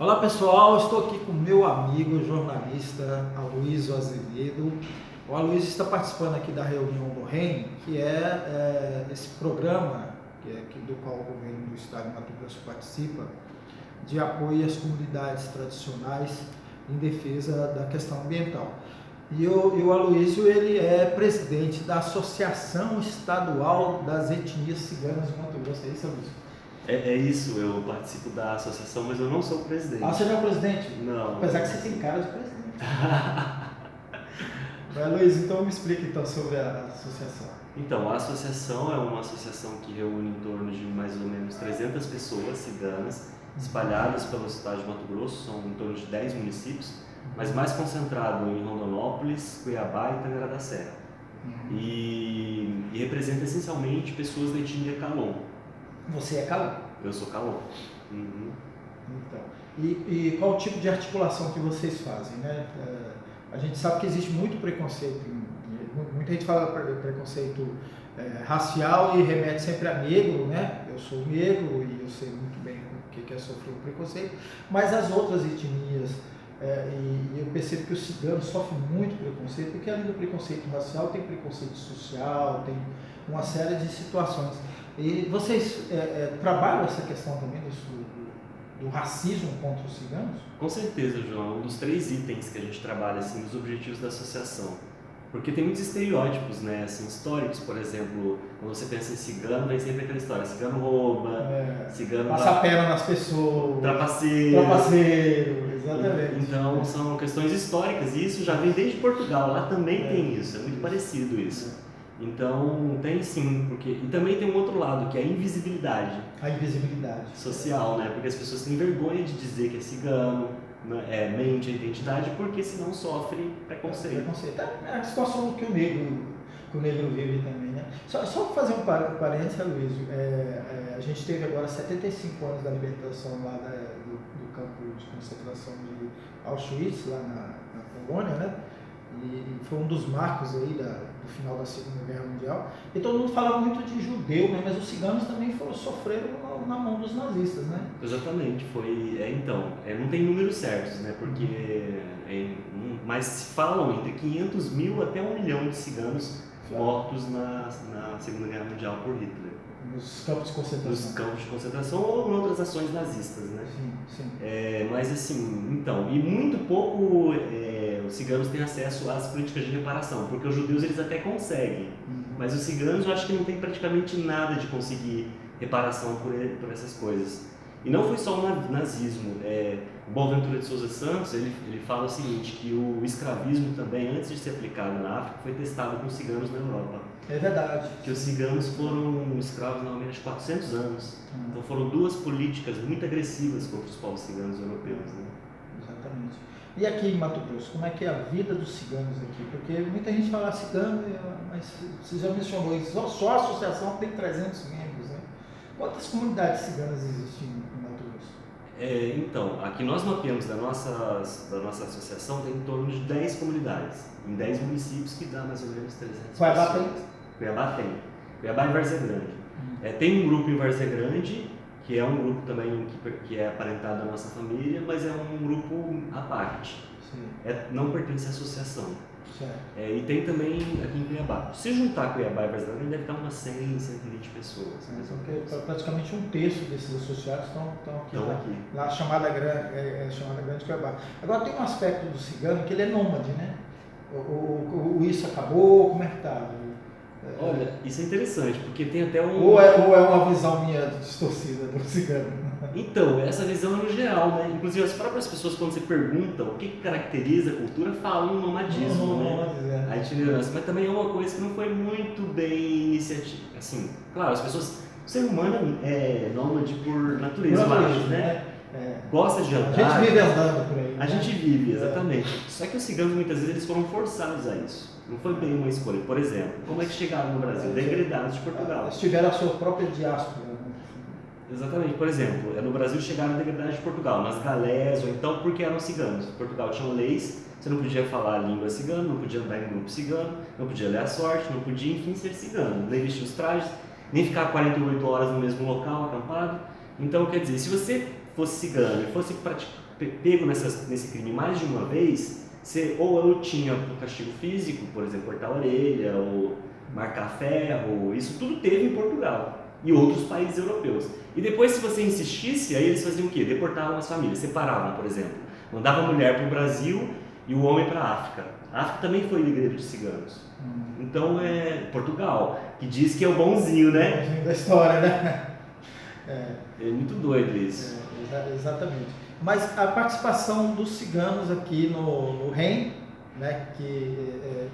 Olá pessoal, estou aqui com meu amigo jornalista Aloysio Azevedo. O Aloysio está participando aqui da reunião do REM, que é esse programa do qual o governo do estado de Mato Grosso participa, de apoio às comunidades tradicionais em defesa da questão ambiental. E o Aloysio, ele é presidente da Associação Estadual das Etnias Ciganas de Mato Grosso. É isso, Aloysio? É isso, eu participo da associação, mas eu não sou o presidente. Ah, você não é o presidente? Não. Apesar que você tem cara de presidente. Mas, Luiz, então me explica então sobre a associação. Então, a associação é uma associação que reúne em torno de mais ou menos 300 pessoas ciganas espalhadas pelo estado de Mato Grosso, são em torno de 10 municípios, mas mais concentrado em Rondonópolis, Cuiabá e Tangará da Serra. E representa essencialmente pessoas da etnia Calon. Você é Calon? Eu sou Calon. Uhum. Então, e qual o tipo de articulação que vocês fazem, né? A gente sabe que existe muito preconceito, muita gente fala preconceito racial e remete sempre a negro, né? Eu sou negro e eu sei muito bem o que é sofrer um preconceito, mas as outras etnias, e eu percebo que os ciganos sofrem muito preconceito, porque além do preconceito racial tem preconceito social, tem uma série de situações. E vocês trabalham essa questão também do racismo contra os ciganos? Com certeza, João. Um dos 3 itens que a gente trabalha, assim, dos objetivos da associação. Porque tem muitos estereótipos, né, assim, históricos, por exemplo, quando você pensa em cigano, vem sempre aquela história, cigano rouba, cigano... Passa a perna nas pessoas. Trapaceiro, exatamente. Então, são questões históricas, e isso já vem desde Portugal, lá também tem isso, é muito parecido isso. Então, tem sim, e também tem um outro lado, que é a invisibilidade. A invisibilidade. Social, né? Porque as pessoas têm vergonha de dizer que é cigano, mente a identidade, porque senão sofre preconceito. É a situação que o negro vive também, né? Só fazer um parênteses, Luiz, a gente teve agora 75 anos da libertação lá do campo de concentração de Auschwitz, lá na Polônia, né? E foi um dos marcos aí do final da Segunda Guerra Mundial. E todo mundo fala muito de judeu, né? Mas os ciganos também sofreram na mão dos nazistas, né? Exatamente, não tem números certos, né? Porque mas se falam entre 500 mil até 1 milhão de ciganos mortos na Segunda Guerra Mundial por Hitler. Nos campos de concentração. Nos campos de concentração ou em outras ações nazistas, né? Sim. Mas assim, e muito pouco os ciganos têm acesso às políticas de reparação, porque os judeus eles até conseguem, mas os ciganos eu acho que não tem praticamente nada de conseguir reparação por essas coisas. E não foi só o nazismo. O Boaventura de Souza Santos ele fala o seguinte, que o escravismo também, antes de ser aplicado na África, foi testado com ciganos na Europa. É verdade. Que os ciganos foram escravos na menos de 400 anos. Então foram 2 políticas muito agressivas contra os povos ciganos europeus. Né? Exatamente. E aqui em Mato Grosso, como é que é a vida dos ciganos aqui? Porque muita gente fala cigano, mas você já mencionou isso, só a associação tem 300 membros, né? Quantas comunidades ciganas existem em Mato Grosso? Então, aqui nós mapeamos da nossa associação tem em torno de 10 comunidades, em 10 municípios, que dá mais ou menos 300 Cuiabá pessoas. Cuiabá tem. Cuiabá e Várzea Grande. Tem um grupo em Várzea Grande, que é um grupo também que é aparentado da nossa família, mas é um grupo à parte. Não pertence à associação. E tem também aqui em Cuiabá. Se juntar Cuiabá e Várzea Grande, deve estar umas 100, 120 pessoas. Praticamente 1/3 desses associados estão aqui. Na chamada Grande Cuiabá. Agora tem um aspecto do cigano que ele é nômade, né? Isso acabou, como é que está? Olha, isso é interessante, porque tem até um... Ou é uma visão minha distorcida do cigano? Então, essa visão é no geral, né? Inclusive as próprias pessoas, quando você pergunta o que caracteriza a cultura, falam o nomadismo, né? A itinerância, mas também é uma coisa que não foi muito bem iniciativa. Assim, claro, as pessoas... O ser humano é nômade por natureza, né? Gosta de andar. A gente vive andando por aí. A gente vive, exatamente. Só que os ciganos, muitas vezes, eles foram forçados a isso. Não foi bem uma escolha. Por exemplo, como é que chegaram no Brasil? Degredados de Portugal. Eles tiveram a sua própria diáspora. Exatamente. Por exemplo, no Brasil chegaram degredados de Portugal, nas galés, ou então porque eram ciganos. Portugal tinha leis, você não podia falar a língua cigana, não podia andar em grupo cigano, não podia ler a sorte, não podia, enfim, ser cigano. Nem vestir os trajes, nem ficar 48 horas no mesmo local, acampado. Então, quer dizer, se você fosse cigano e fosse pego nesse crime mais de uma vez, ou eu tinha um castigo físico, por exemplo, cortar a orelha, ou marcar ferro, isso tudo teve em Portugal e outros países europeus. E depois, se você insistisse, aí eles faziam o quê? Deportavam as famílias, separavam, por exemplo. Mandavam a mulher para o Brasil e o homem para a África. A África também foi livreiro de ciganos. Então é Portugal, que diz que é o bonzinho, né? O bonzinho da história, né? É muito doido isso. Exatamente. Mas a participação dos ciganos aqui no REM, né,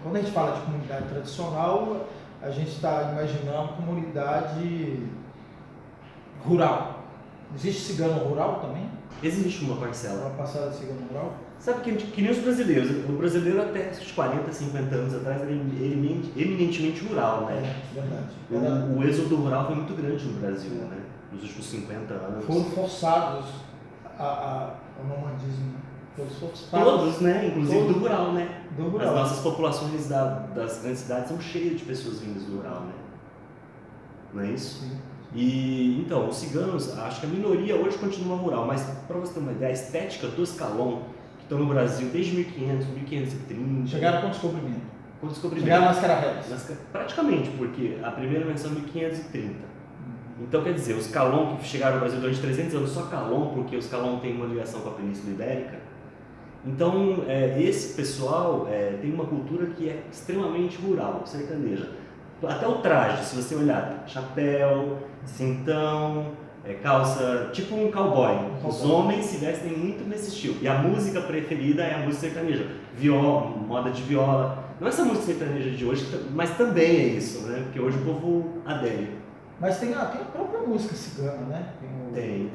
quando a gente fala de comunidade tradicional, a gente está imaginando comunidade rural. Existe cigano rural também? Existe uma parcela. Uma parcela de cigano rural? Sabe que nem os brasileiros. O brasileiro até uns 40, 50 anos atrás era eminentemente rural, né? Verdade. O êxodo rural foi muito grande no Brasil, né? Nos últimos 50 anos. Foram forçados ao nomandismo. Todos, né? Inclusive do rural, né? Do rural. As nossas populações das grandes cidades são cheias de pessoas vindas do rural, né? Não é isso? Sim. E então, os ciganos, acho que a minoria hoje continua rural, mas para você ter uma ideia, a estética dos Calon, que estão no Brasil desde 1500, 1530. Chegaram com descobrimento. Com descobrimento. Chegaram nas Caravelas. Praticamente, porque a primeira menção é 1530. Então, quer dizer, os Calon que chegaram no Brasil durante 300 anos, só Calon, porque os Calon têm uma ligação com a Península Ibérica. Então, esse pessoal tem uma cultura que é extremamente rural, sertaneja. Até o traje, se você olhar, chapéu, cintão, calça, tipo um cowboy. Os homens se vestem muito nesse estilo. E a música preferida é a música sertaneja. Viola, moda de viola. Não é essa música sertaneja de hoje, mas também é isso, né? Porque hoje o povo adere. Mas tem a própria música cigana, né? Tem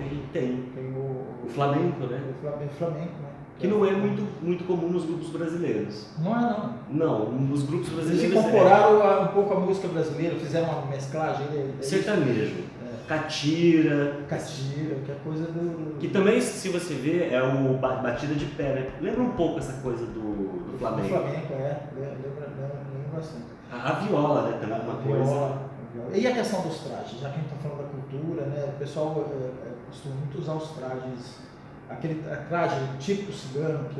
o flamenco, né? O flamenco, né? Que não é muito comum nos grupos brasileiros. Não é, não. Não, nos grupos brasileiros. Eles incorporaram um pouco a música brasileira, fizeram uma mesclagem. Sertanejo. Catira. Que é coisa do... Que também, se você ver, é o batida de pé, né? Lembra um pouco essa coisa do flamenco. Do flamenco, lembra bastante. A viola, né? Também é uma coisa. E a questão dos trajes, já que a gente está falando da cultura, né? O pessoal costuma muito usar os trajes. Aquele traje típico cigano que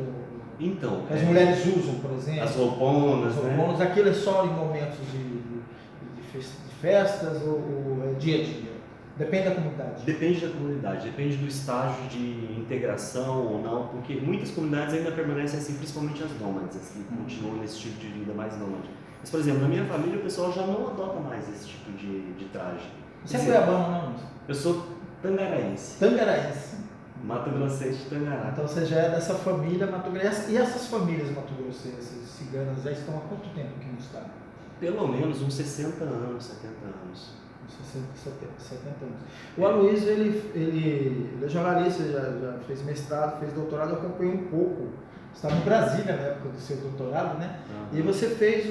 as mulheres usam, por exemplo. As rouponas, né? Aquilo é só em momentos de festas ou dia a dia? Depende da comunidade. Depende da comunidade, depende do estágio de integração ou não, porque muitas comunidades ainda permanecem assim, principalmente as nômades, assim, continuam nesse estilo de vida mais nômade. Mas, por exemplo, na minha família o pessoal já não adota mais esse tipo de traje. Você é cuiabano, não? Eu sou tangaraense. Mato Grossense de Tangará. Então você já é dessa família mato-grossense. E essas famílias mato-grossenses, ciganas, já estão há quanto tempo aqui no estado? Pelo menos uns 60 anos, 70 anos. 70 anos. O Aloysio, ele é jornalista, já fez mestrado, fez doutorado, eu acompanhei um pouco. Você estava em Brasília na época do seu doutorado, né? E você fez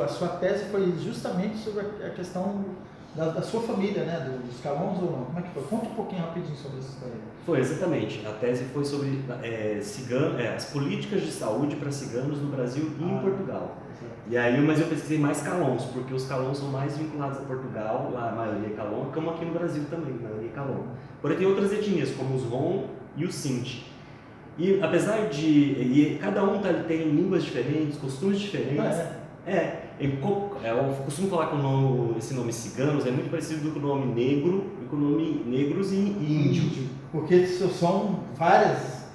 a sua tese foi justamente sobre a questão da sua família, né? Dos Calons ou não? Como é que foi? Conta um pouquinho rapidinho sobre isso daí. Foi, exatamente. A tese foi sobre as políticas de saúde para ciganos no Brasil e em Portugal. E aí, mas eu pesquisei mais Calons, porque os Calons são mais vinculados a Portugal, a maioria é Calon, como aqui no Brasil também, a maioria é Calon. Porém, tem outras etnias, como os Rom e os Sinti. E apesar de... cada um tem línguas diferentes, costumes diferentes. Eu costumo falar que esse nome ciganos é muito parecido com o nome negro e com o nome negros e índio. Porque são várias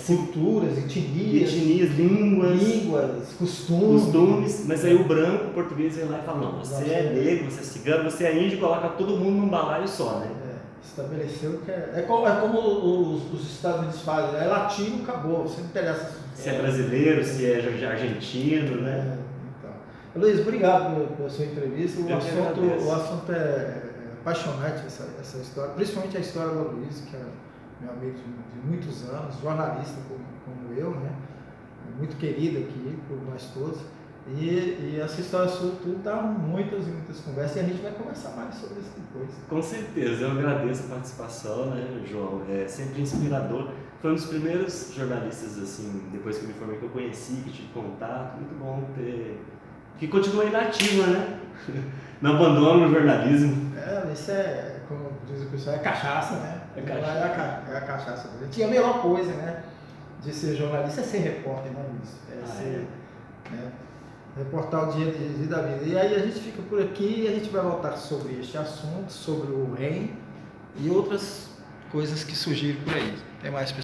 culturas, etnias, línguas, costumes. Mas aí o branco, o português, vem lá e fala, não, você é negro, você é cigano, você é índio, e coloca todo mundo num balaio só, né? Estabeleceu que é como os Estados Unidos fazem, é latino, acabou, você não interessa se é brasileiro, se é argentino, né? Luiz, obrigado pela sua entrevista. O assunto é apaixonante, essa história, principalmente a história do Luiz, que é meu amigo de muitos anos, jornalista como eu, né? Muito querido aqui por nós todos. E essa história sua tudo dá muitas e muitas conversas e a gente vai conversar mais sobre isso depois. Com certeza, eu agradeço a participação, né, João? É sempre inspirador. Foi um dos primeiros jornalistas, assim, depois que eu me formei, que eu conheci, que tive contato. Muito bom ter... que continua inativa, né? Não abandona o jornalismo. Isso como diz o pessoal, é cachaça, né? É a cachaça. E a melhor coisa, né, de ser jornalista é ser repórter, né, Luiz? Né, reportar o dia da vida. E aí a gente fica por aqui e a gente vai voltar sobre este assunto, sobre o REM e outras coisas que surgiram por aí. Tem mais, pessoal?